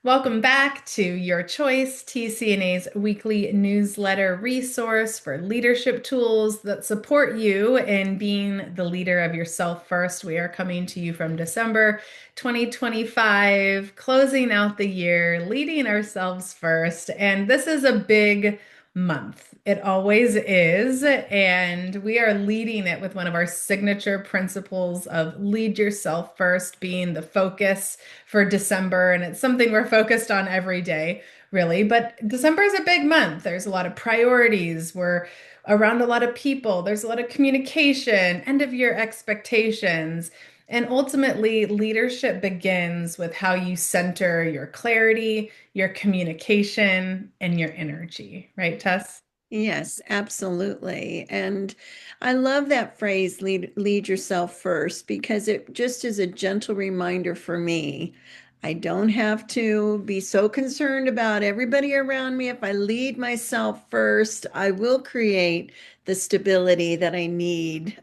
Welcome back to Your Choice, TC&A's weekly newsletter resource for leadership tools that support you in being the leader of yourself first. We are coming to you from December 2025, closing out the year, leading ourselves first. And this is a big month. It always is. And we are leading it with one of our signature principles of lead yourself first being the focus for December. And it's something we're focused on every day, really. But December is a big month. There's a lot of priorities. We're around a lot of people. There's a lot of communication, end of year expectations. And ultimately, leadership begins with how you center your clarity, your communication, and your energy, right, Tess? Yes, absolutely. And I love that phrase, lead yourself first, because it just is a gentle reminder for me. I don't have to be so concerned about everybody around me. If I lead myself first, I will create the stability that I need,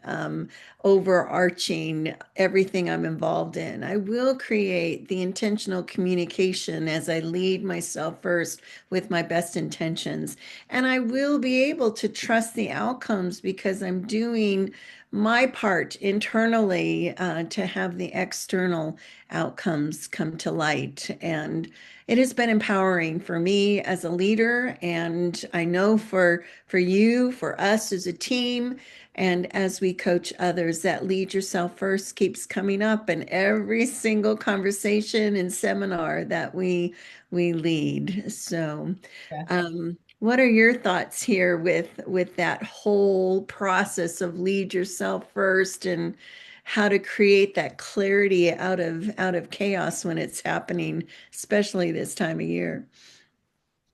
overarching everything I'm involved in. I will create the intentional communication as I lead myself first with my best intentions. And I will be able to trust the outcomes because I'm doing my part internally to have the external outcomes come to light. And it has been empowering for me as a leader, and I know for you, for us as a team, and as we coach others, that lead yourself first keeps coming up in every single conversation and seminar that we lead. So, what are your thoughts here with that whole process of lead yourself first and how to create that clarity out of chaos when it's happening, especially this time of year?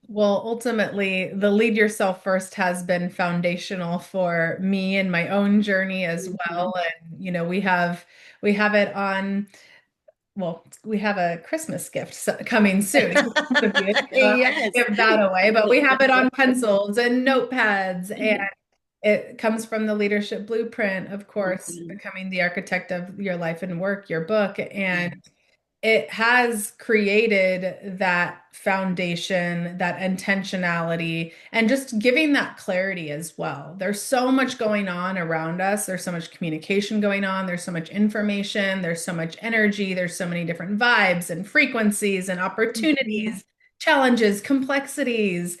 Well, ultimately, the lead yourself first has been foundational for me and my own journey as Mhm. well. And we have it on, well, we have a Christmas gift coming soon. I Yes. give that away, but we have it on pencils and notepads, and it comes from the leadership blueprint, of course, Mhm. becoming the architect of your life and work, your book. And it has created that foundation, that intentionality, and just giving that clarity as well. There's so much going on around us. There's so much communication going on. There's so much information. There's so much energy. There's so many different vibes and frequencies and Mhm. opportunities, challenges, complexities.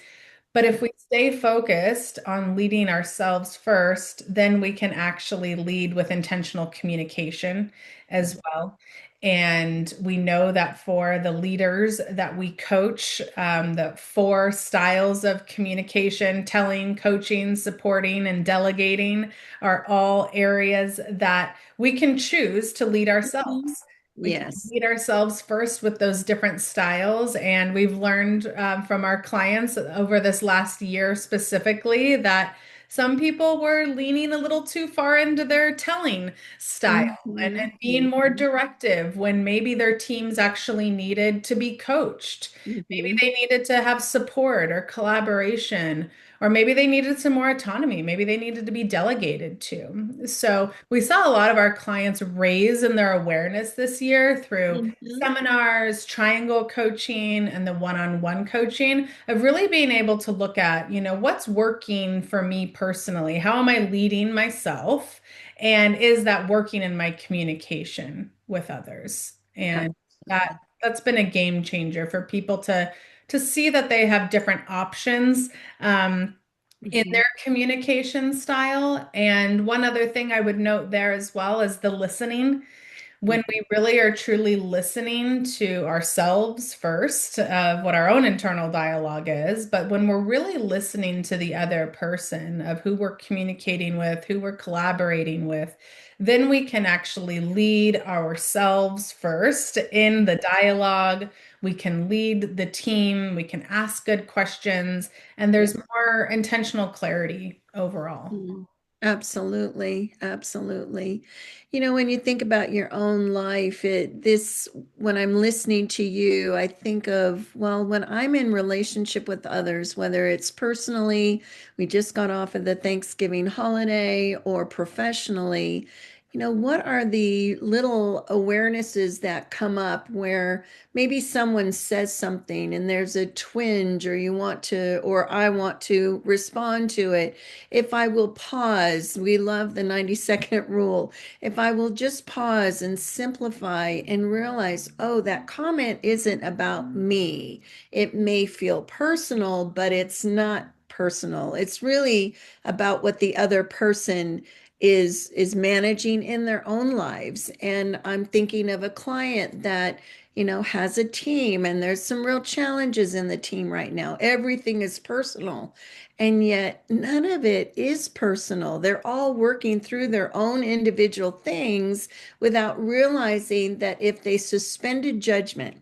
But if we stay focused on leading ourselves first, then we can actually lead with intentional communication as well. And we know that for the leaders that we coach, the four styles of communication, telling, coaching, supporting, and delegating are all areas that we can choose to lead Mhm. ourselves. We can Yes. lead ourselves first with those different styles. And we've learned from our clients over this last year specifically that some people were leaning a little too far into their telling style and Mhm. being more Mhm. directive when maybe their teams actually needed to be coached. Maybe Mhm. they needed to have support or collaboration, or maybe they needed some more autonomy. Maybe they needed to be delegated to. So we saw a lot of our clients raise in their awareness this year through Mhm. seminars, triangle coaching, and the one-on-one coaching of really being able to look at, what's working for me personally? How am I leading myself? And is that working in my communication with others? And that Absolutely. that's been a game changer for people to see that they have different options in Mhm. their communication style. And one other thing I would note there as well is the listening. When we really are truly listening to ourselves first of what our own internal dialogue is, but when we're really listening to the other person of who we're communicating with, who we're collaborating with, then we can actually lead ourselves first in the dialogue. We can lead the team, we can ask good questions, and Yeah. there's more intentional clarity overall. Mm. Absolutely, absolutely. When you think about your own life, when I'm listening to you, I think of, well, when I'm in relationship with others, whether it's personally, we just got off of the Thanksgiving holiday, or professionally, what are the little awarenesses that come up where maybe someone says something and there's a twinge, or you want to, or I want to respond to it. If I will pause, we love the 90-second rule. If I will just pause and simplify and realize, oh, that comment isn't about me. It may feel personal, but it's not personal. It's really about what the other person is managing in their own lives. And I'm thinking of a client that has a team, and there's some real challenges in the team right now. Everything is personal, and yet none of it is personal. They're all working through their own individual things without realizing that if they suspended judgment,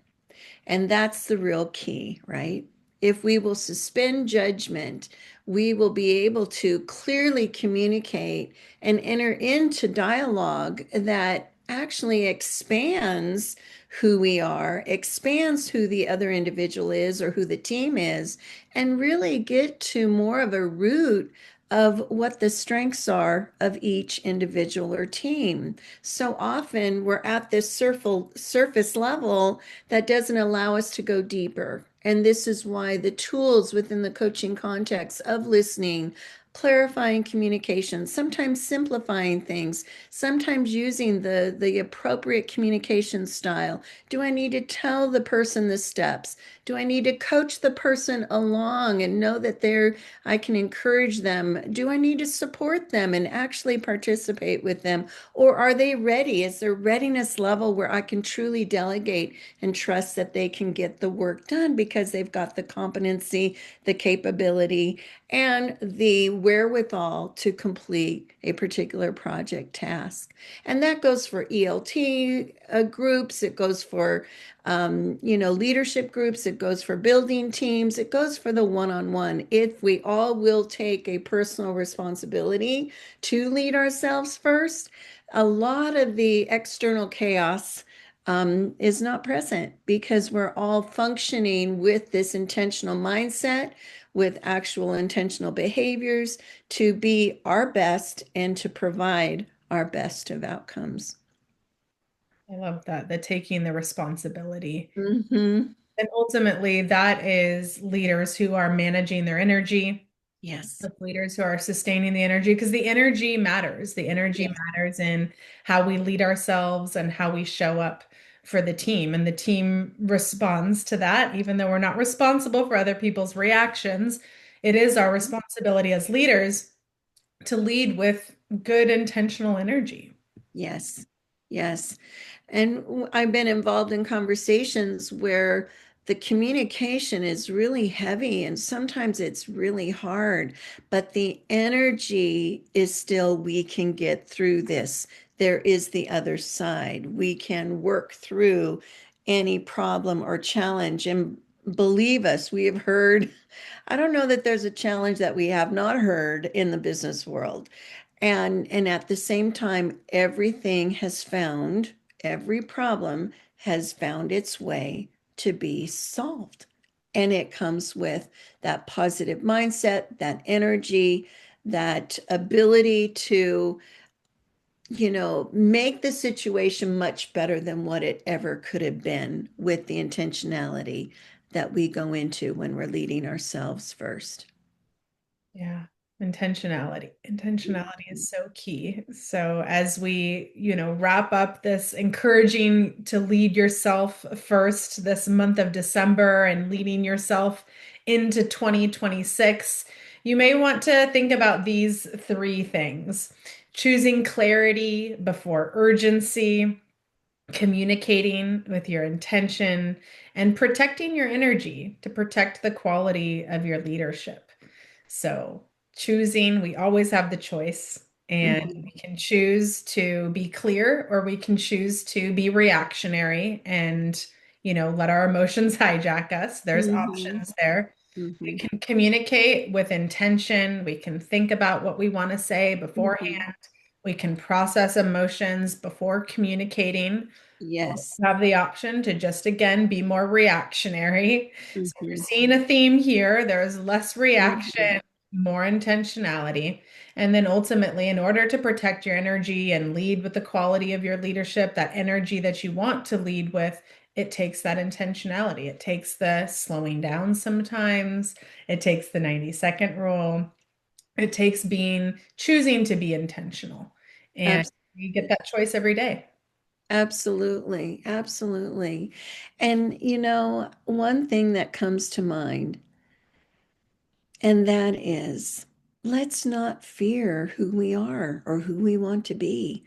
and that's the real key, right? If we will suspend judgment, we will be able to clearly communicate and enter into dialogue that actually expands who we are, expands who the other individual is or who the team is, and really get to more of a root of what the strengths are of each individual or team. So often we're at this surface level that doesn't allow us to go deeper. And this is why the tools within the coaching context of listening, clarifying communication, sometimes simplifying things, sometimes using the appropriate communication style. Do I need to tell the person the steps? Do I need to coach the person along and know that I can encourage them? Do I need to support them and actually participate with them? Or are they ready? Is their readiness level where I can truly delegate and trust that they can get the work done because they've got the competency, the capability, and the wherewithal to complete a particular project task? And that goes for ELT groups, it goes for leadership groups, it goes for building teams, it goes for the one-on-one. If we all will take a personal responsibility to lead ourselves first, a lot of the external chaos is not present because we're all functioning with this intentional mindset, with actual intentional behaviors to be our best and to provide our best of outcomes. I love that, the taking the responsibility. Hmm. And ultimately, that is leaders who are managing their energy, Yes. of leaders who are sustaining the energy, because the energy matters. The energy Yes. matters in how we lead ourselves and how we show up for the team. And the team responds to that, even though we're not responsible for other people's reactions. It is our responsibility as leaders to lead with good intentional energy. Yes. Yes. And I've been involved in conversations where the communication is really heavy and sometimes it's really hard, but the energy is still, we can get through this. There is the other side. We can work through any problem or challenge. And believe us, we have heard, I don't know that there's a challenge that we have not heard in the business world. And at the same time, every problem has found its way to be solved. And it comes with that positive mindset, that energy, that ability to, make the situation much better than what it ever could have been with the intentionality that we go into when we're leading ourselves first. Yeah, intentionality. Intentionality is so key. So as we, wrap up this encouraging to lead yourself first this month of December and leading yourself into 2026, you may want to think about these three things: choosing clarity before urgency, communicating with your intention, and protecting your energy to protect the quality of your leadership. So, choosing, we always have the choice, and Mhm. we can choose to be clear or we can choose to be reactionary and, let our emotions hijack us. There's Mhm. options there. We Mhm. can communicate with intention. We can think about what we want to say Mhm. beforehand. We can process emotions before communicating. Yes. Have the option to just again be more reactionary. So we're Mhm. seeing a theme here. There's less Mhm. reaction, more intentionality. And then ultimately, in order to protect your energy and lead with the quality of your leadership, that energy that you want to lead with, it takes that intentionality. It takes the slowing down sometimes. It takes the 90-second rule. It takes choosing to be intentional. And you get Absolutely. that choice every day. Absolutely. Absolutely. And, one thing that comes to mind, and that is, let's not fear who we are or who we want to be.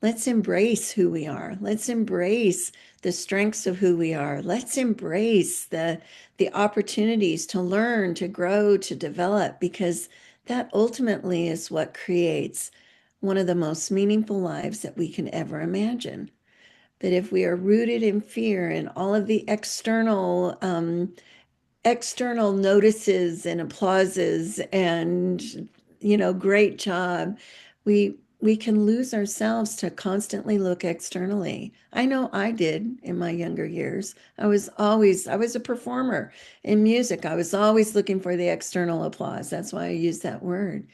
Let's embrace who we are. Let's embrace the strengths of who we are. Let's embrace the opportunities to learn, to grow, to develop, because that ultimately is what creates one of the most meaningful lives that we can ever imagine. But if we are rooted in fear and all of the external notices and applauses and great job, we can lose ourselves to constantly look externally. I know I did in my younger years. I was a performer in music. I was always looking for the external applause. That's why I use that word.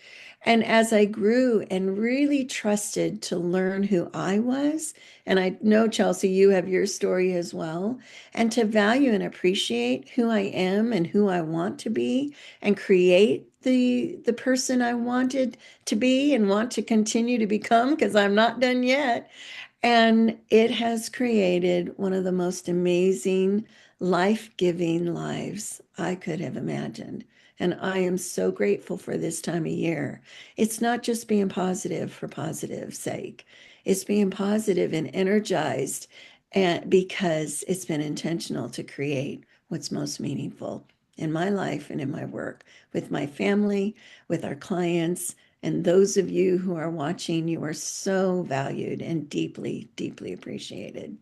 And as I grew and really trusted to learn who I was, and I know, Chelsea, you have your story as well, and to value and appreciate who I am and who I want to be and create the person I wanted to be and want to continue to become, because I'm not done yet. And it has created one of the most amazing, life-giving lives I could have imagined. And I am so grateful for this time of year. It's not just being positive for positive sake. It's being positive and energized, and because it's been intentional to create what's most meaningful in my life and in my work with my family, with our clients, and those of you who are watching. You are so valued and deeply, deeply appreciated.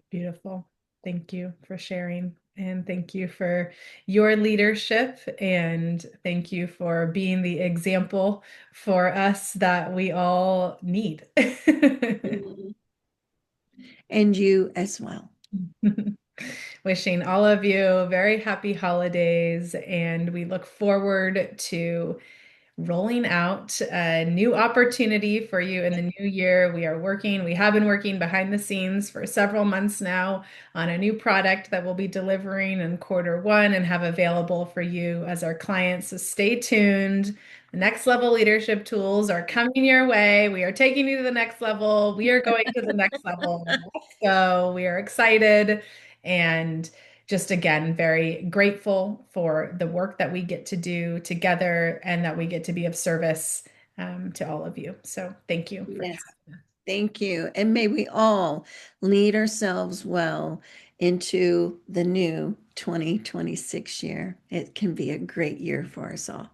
Beautiful. Thank you for sharing. And thank you for your leadership. And thank you for being the example for us that we all need. And you as well. Wishing all of you very happy holidays. And we look forward to rolling out a new opportunity for you in the new year. We have been working behind the scenes for several months now on a new product that we'll be delivering in quarter 1 and have available for you as our clients. So stay tuned. The next level leadership tools are coming your way. We are taking you to the next level. We are going to the next level. Let's go. We are excited and just again, very grateful for the work that we get to do together and that we get to be of service to all of you. So thank you for Yes. Thank you. And may we all lead ourselves well into the new 2026 year. It can be a great year for us all.